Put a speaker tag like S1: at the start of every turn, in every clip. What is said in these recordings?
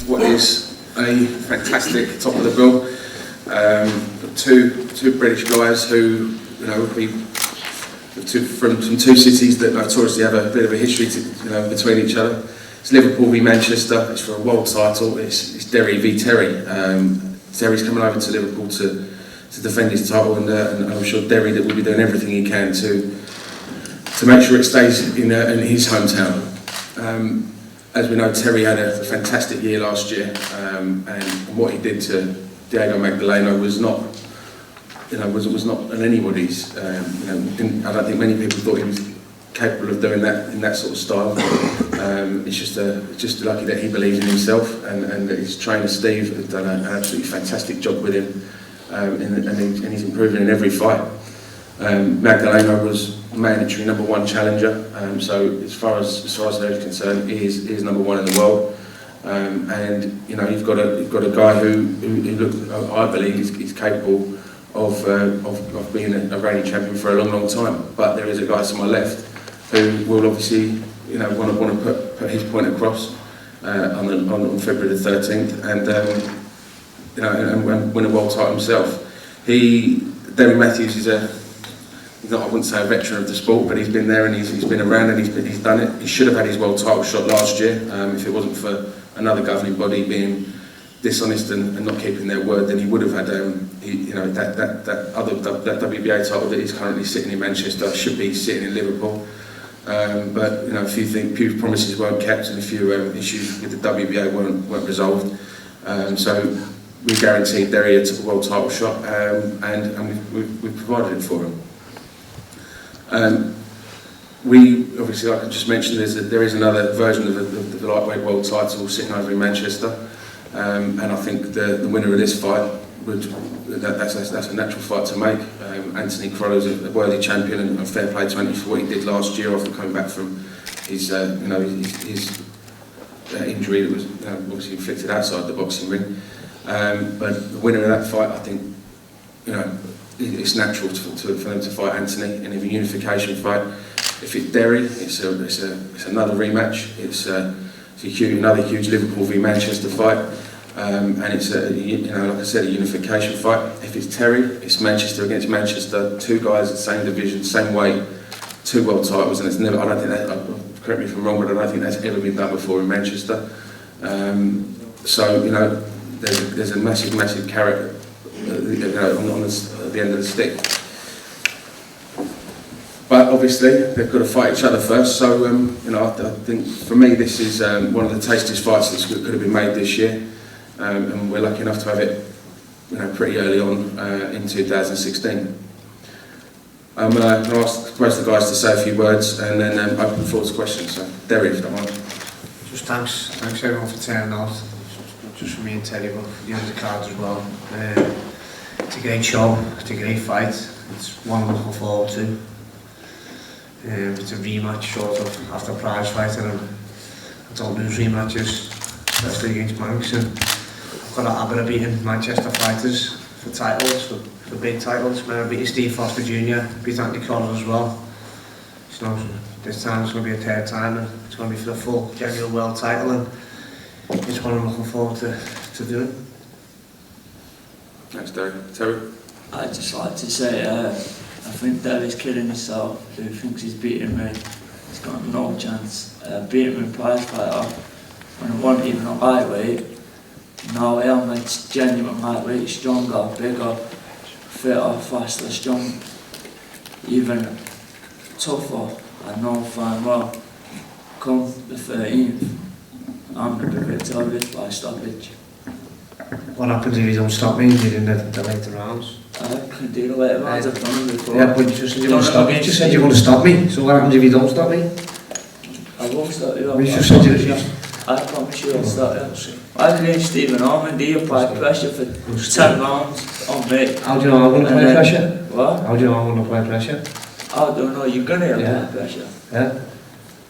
S1: What is a fantastic top of the bill. Two British guys who, you know, from two cities that notoriously have a bit of a history between each other. It's Liverpool v Manchester. It's for a world title. It's Derry v Terry. Terry's coming over to Liverpool to defend his title, and I'm sure Derry that will be doing everything he can to make sure it stays in his hometown. As we know, Terry had a fantastic year last year, and what he did to Diego Magdaleno was not anybody's. I don't think many people thought he was capable of doing that in that sort of style. It's just lucky that he believes in himself, and that his trainer Steve has done an absolutely fantastic job with him, and he's improving in every fight. Magdaleno was mandatory #1 challenger, so as far as they're concerned, he is #1 in the world. And you know, you've got a guy who I believe is capable of being a reigning champion for a long time. But there is a guy to my left who will obviously, you know, want to put his point across on February the 13th, and you know, and win a world title himself. David Matthews is I wouldn't say a veteran of the sport, but he's been there and he's been around and he's done it. He should have had his world title shot last year. If it wasn't for another governing body being dishonest and not keeping their word, then he would have had that WBA title that is currently sitting in Manchester should be sitting in Liverpool. But you know, a few promises weren't kept and a few issues with the WBA weren't resolved. So we guaranteed Derry a world title shot, and we've provided it for him. We obviously, like I just mentioned, there is another version of the lightweight world title sitting over in Manchester, and I think the winner of this fight that's a natural fight to make. Anthony Crollo's a worthy champion, and fair play to Anthony for what he did last year after coming back from his injury that was obviously inflicted outside the boxing ring. But the winner of that fight, I think, you know, it's natural for them to fight Anthony in a unification fight. If it's Derry, it's another rematch. It's another huge Liverpool v Manchester fight, and it's like I said, a unification fight. If it's Terry, it's Manchester against Manchester. Two guys in the same division, same weight, two world titles, and it's never. I don't think that. Correct me if I'm wrong, but I don't think that's ever been done before in Manchester. So you know, there's a massive carrot at the end of the stick. But obviously they've got to fight each other first. So you know, I think for me this is one of the tastiest fights that could have been made this year, and we're lucky enough to have it, you know, pretty early on in 2016. I'm going to ask both the guys to say a few words and then open the floor to questions. So Derry, if you don't mind.
S2: Just thanks everyone for turning out. Not just for me and Terry, but for the other cards as well. It's a great show, it's a great fight, it's one I'm looking forward to. It's a rematch sort of after prize fighting, and I don't lose rematches, especially against Manx. And I've got a habit of beating Manchester fighters for titles, for big titles. I beat Steve Foster Jr., beat Anthony Collins as well. So this time it's going to be a third time, and it's going to be for the full genuine world title, and it's what I'm looking forward to doing.
S1: Thanks, Derry. Terry?
S3: I'd just like to say, I think Derry's kidding himself. Who thinks he's beating me? He's got no chance. Beat him in prize fighter when I wasn't even a lightweight. Now I am a genuine lightweight, stronger, bigger, fitter, faster, strong, even tougher. I know fine well. Come the 13th, I'm going to be victorious by stoppage.
S2: What happens if you don't stop me during the later rounds?
S3: I can do the later rounds, I've done them before.
S2: Yeah, but you just said you're going to stop me. You just said you're going to stop me. So what happens if you don't stop me?
S3: I won't stop you.
S2: You just said you.
S3: I promise you I'll stop you. I can hear Stephen Ormond, he applied pressure for 10 rounds on me.
S2: How do you know I'm going to apply pressure?
S3: What?
S2: How do you know I'm going to apply pressure?
S3: I don't know, you're going to apply pressure.
S2: Yeah?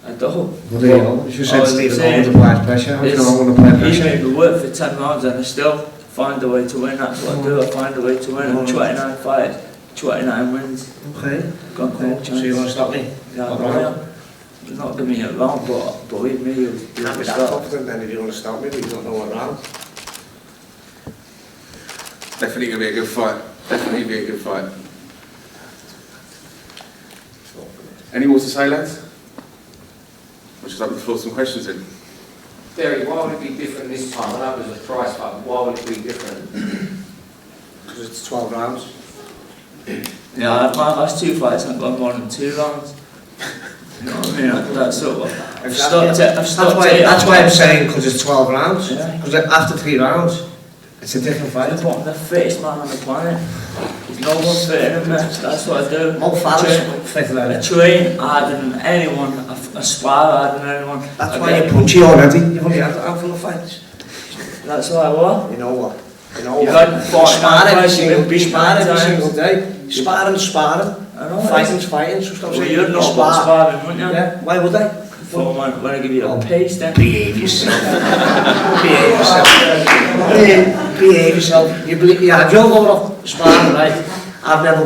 S3: I don't.
S2: Well, there you go. You just said Stephen Ormond applies pressure. How do you know I'm going to apply pressure?
S3: He made me work for 10 rounds and I still find a way to win. That's what I do, I find a way to win. I'm 29 fights, 29 wins.
S2: Okay.
S3: Got no chance.
S2: So you're going to stop me?
S3: Yeah, not giving me around, but believe me, you'll
S2: Can't be that confident then if you're going to stop me, but you don't know what round.
S1: Definitely going to be a good fight. Definitely be a good fight. Any more to say, lads? I'll just open the floor for some questions in.
S4: Derry, why would it be different this time? I know it was a prize fight, but why would it be different?
S2: Because it's 12 rounds.
S3: Yeah, my last 2 fights I've gone more than 2 rounds. You know what I mean? That's sort of. I've stopped it.
S2: That's why I'm saying because it's 12 rounds.
S3: Yeah.
S2: Because after 3 rounds, it's a different fight.
S3: I'm the fittest man on the planet. There's no one fitter than me. That's what I do.
S2: Mo Farah's fitter than
S3: I
S2: it.
S3: train harder than anyone. I spar harder than anyone.
S2: That's why you're punchy already. You've only had a handful of fights.
S3: That's why I what?
S2: You know what? You know
S3: You've
S2: what?
S3: had 49 fights, you've been beaten
S2: spar every
S3: 9 times.
S2: single day. Sparring.
S3: I know.
S2: Fighting's fighting. So stop
S3: Well,
S2: saying
S3: you're not
S2: spar.
S3: sparring, wouldn't you?
S2: Yeah. Why would they?
S3: For when I give you a pace, then.
S2: Behave yourself. Behave yourself. Behave yourself. Yeah, if you're going off sparring, right? I've never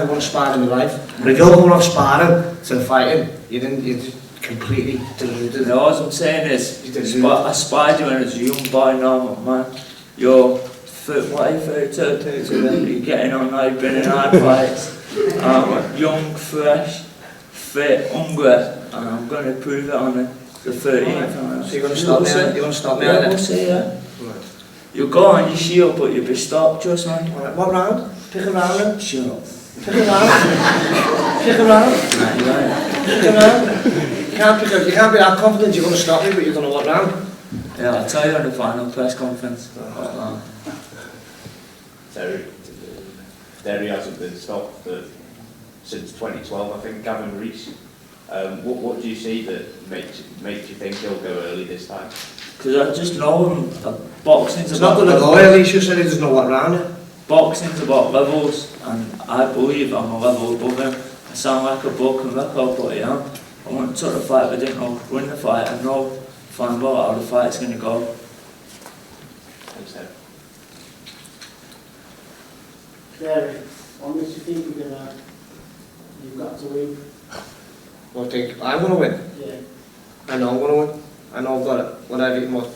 S2: won a sparring in my life. But if you're going off sparring to fighting, you're just completely deluded.
S3: No, what I'm saying is,
S2: You did
S3: I spied you when I was a young boy now, man. You're, what are you, 32? You're getting on now, you've been in hard fights. Young, fresh, fit, hungry, and I'm going to prove it on the 13th.
S2: So you're going to stop me? You're going to stop me?
S3: Yeah, we'll see, yeah. You go on your shield, but you'll be stopped, trust me.
S2: Right, what round? Pick a round then.
S3: Shut up.
S2: Pick a round. Pick a round.
S3: Nah, you're right.
S2: Pick a round. You can't be that confident you're going to stop me, but you don't know what round.
S3: Yeah, I'll tell you on the final press conference.
S5: Derry hasn't been stopped since 2012, I think, Gavin Rees. What do you see that makes you think he'll go early this time?
S3: Because I just know him, boxing's
S2: It's not going to go early, he just said he doesn't know what round it.
S3: Boxing's about levels, and I believe I'm a level above him. I sound like a broken record, but I am. I went to the fight, but I didn't know win the fight. I know fine about how the fight's going to go.
S5: Thanks, Derry.
S6: Derry, what makes you think you've got to win?
S2: I think I'm going to win.
S6: Yeah.
S2: I know I'm going to win. I know I've got it. Whatever you want.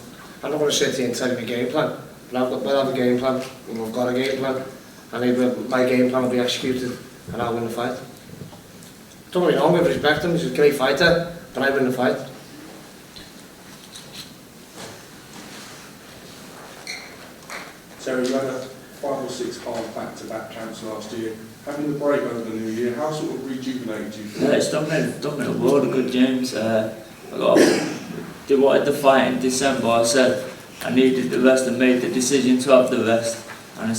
S2: I'm not going to sit here and tell you my game plan. But I'll have a game plan. And I've got a game plan. And my game plan will be executed. And I'll win the fight. Don't get me wrong, I respect him. He's a great fighter. But I win the fight.
S7: Terry, you had a 5 or 6 hard back-to-back camps last year. Having the break over the new year, how sort of rejuvenated you feel?
S3: Yeah, it's done me a world of good, James. They wanted the fight in December. I said I needed the rest and made the decision to have the rest. And I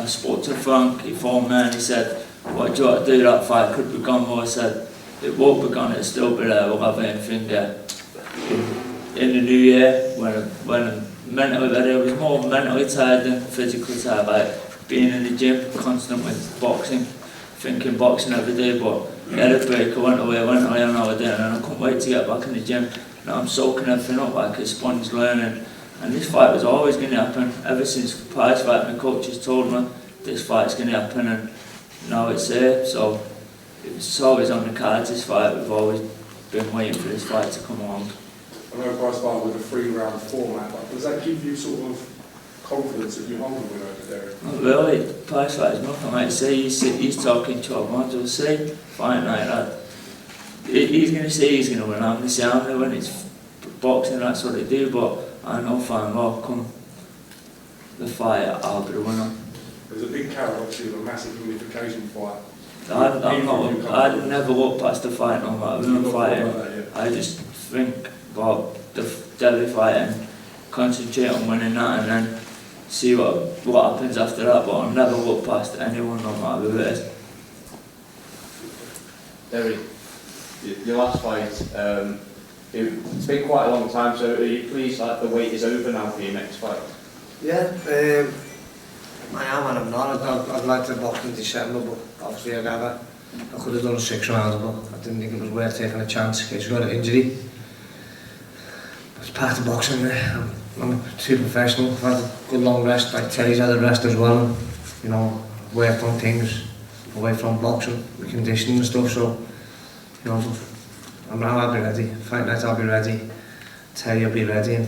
S3: spoke to Frank, he phoned me and he said, what do you want to do that fight? Could be gone more. I said, it won't be gone, it'll still be there, we'll have anything there. In the new year, when I'm mentally ready, I was more mentally tired than physically tired, like being in the gym, constantly boxing, thinking boxing every day, but I had a break, I went away on holiday and I couldn't wait to get back in the gym. Now I'm soaking everything up like a sponge learning. And this fight was always going to happen. Ever since the prize fight, my coaches told me this fight's going to happen, and now it's here. So it's always on the cards, this fight. We've always been waiting for this fight to come along.
S7: I know prize fight with a 3-round format, but does that give you sort of confidence that you're holding win over Derry?
S3: Not really. Prize fight is nothing like say he's talking 12 months. We'll see. Fight like that. He's going to say he's going to win. I'm going to say I'm going to win. It's boxing, that's what they do, but I know fine well, come the fight, I'll be the winner.
S7: There's a big carrot, obviously, of a massive unification fight.
S3: I'd never look past the fight no matter who I'm fighting.
S7: Like that, yeah.
S3: I just think about the Derry fight and concentrate on winning that and then see what happens after that, but I'll never look past anyone no matter who it is.
S5: Derry, your last fight, it's been quite a long time, so are you pleased that the wait is over now for your next fight?
S2: Yeah, I am and I'm not. I'd like to box in December, but obviously I could have done 6 rounds, but I didn't think it was worth taking a chance in case I got an injury. It's part of boxing. I'm too professional. I've had a good long rest, like Terry's had a rest as well. You know, worked on things away from boxing, the conditioning and stuff, so, you know, I'll be ready. Fight night, I'll be ready. Terry will be ready, and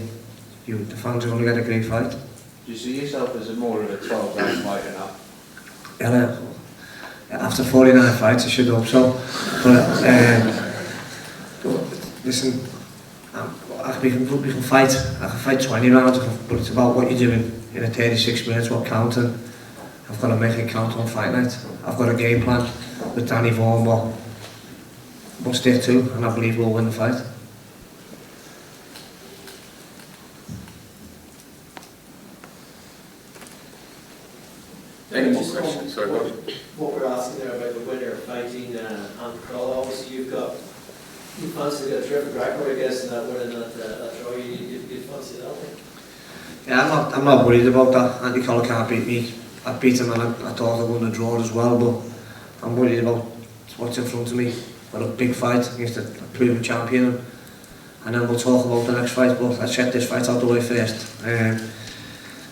S2: the fans are going to get a great fight.
S5: Do you see yourself as more of a 12-round fighter now?
S2: Yeah, after 49 fights, I should hope so. But listen, we can fight. I can fight 20 rounds, but it's about what you're doing in a 36 minutes, what count, and I've got to make it count on fight night. I've got a game plan with Danny Vaughan, but we'll stick to, and I believe we'll win the fight.
S1: Any more questions? Sorry, Bobby.
S8: What we're asking there about the winner fighting and Crawl, obviously you fancy a terrific record, I guess, in that winning that draw. You fancy that one?
S2: Yeah, I'm not worried about that. Andy Collar can't beat me. I beat him and I thought I won the draw as well, but I'm worried about what's in front of me. Got a big fight against a proven champion, and then we'll talk about the next fight, but let's check this fight out the way first. And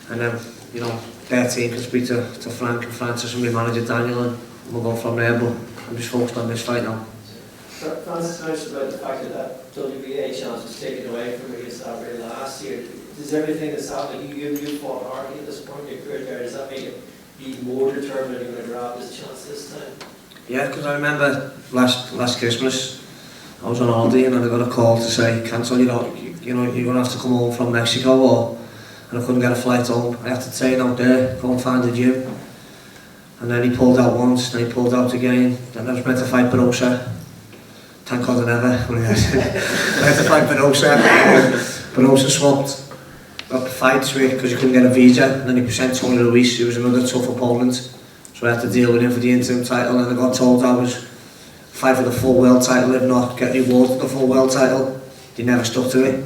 S2: then, you know, their team can speak to Frank and Francis and my manager Daniel, and we'll go from there, but I'm just focused on this fight now.
S8: Francis mentioned about the fact that WBA chance was taken away from against Aubrey last year. Does everything that's happening, you fought hard at this point in your career there, does that make you be more determined you're going to grab this chance this time?
S2: Yeah, because I remember last Christmas, I was on holiday and I got a call to say, cancel, you know, you're going to have to come home from Mexico, and I couldn't get a flight home. I had to train out there, go and find a gym. And then he pulled out once, then he pulled out again. Then I was meant to fight Barossa. Thank God I never. I had to fight Barossa. Barossa swapped up fights because he couldn't get a visa. And then he sent Tony Luis, who was another tough opponent. So I had to deal with him for the interim title, and I got told I was fight for the full world title, if not get rewarded the full world title. They never stuck to it.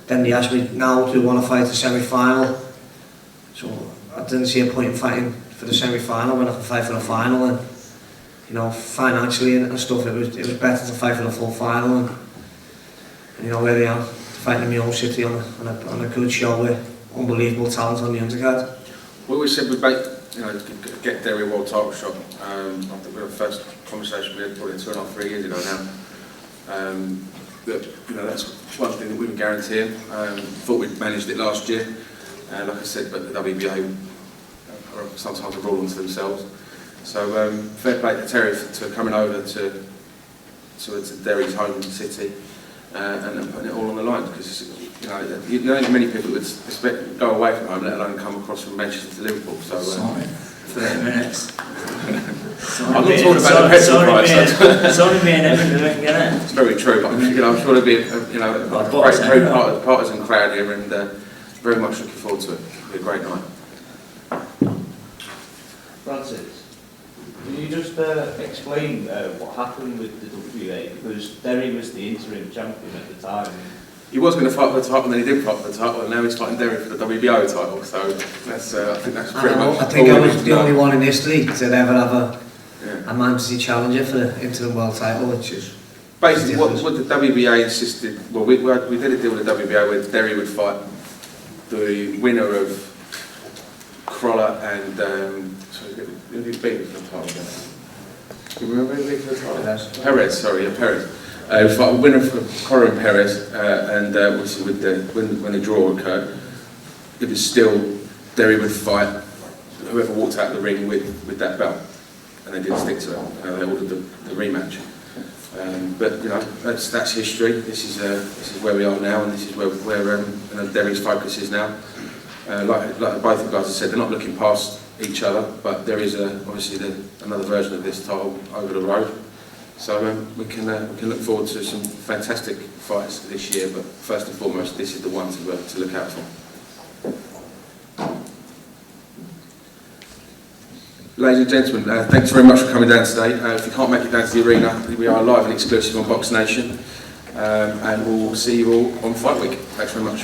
S2: Then they asked me now, do you want to fight the semi-final? So I didn't see a point in fighting for the semi-final when I could fight for the final, and you know, financially and stuff, it was better to fight for the full final, and you know where I am, fighting in my own city on a good show with unbelievable talent on the undercard.
S1: We always said we'd get Derry a world title shot. After the first conversation we had probably 2.5-3 years ago now. That's one thing that we were guaranteeing. Thought we'd managed it last year, like I said, but the WBA are sometimes a rule unto themselves. So fair play to Terry for coming over to Derry's home city and putting it all on the line, because you know many people would expect go away from home, let alone come across from Manchester to Liverpool. So.
S3: Sorry, 30 minutes.
S1: I'm not talking about the petrol price.
S3: It's only me and Evan doing it, isn't it?
S1: It's very true, but I'm sure there'll be a great partisan crowd here, and very much looking forward to it. It'll be a great night.
S5: Francis, can you just explain what happened with the WBA? Because Derry was the interim champion at the time.
S1: He was going to fight for the title, and then he did fight for the title, and now he's fighting Derry for the WBO title. So that's, I think that's pretty much.
S2: I think I was the only one in history to ever have a Manchester challenger for the interim world title, which is
S1: basically what the WBA insisted. Well, we did a deal with the WBA where Derry would fight the winner of Crawler and who did he beat for the title? Do you remember who he beat for the title? Perez, sorry, yeah, Perez. Fight a winner for Crawler and Perez, and obviously when the draw occurred, it was still Derry would fight whoever walked out of the ring with that belt, and they didn't stick to it. They ordered the rematch. But that's history. This is where we are now, and this is where Derry's focus is now. Like both of the guys have said, they're not looking past each other, but there is obviously another version of this title over the road. So we can look forward to some fantastic fights this year, but first and foremost, this is the one to look out for. Ladies and gentlemen, thanks very much for coming down today. If you can't make it down to the arena, we are live and exclusive on Box Nation, and we'll see you all on Fight Week. Thanks very much.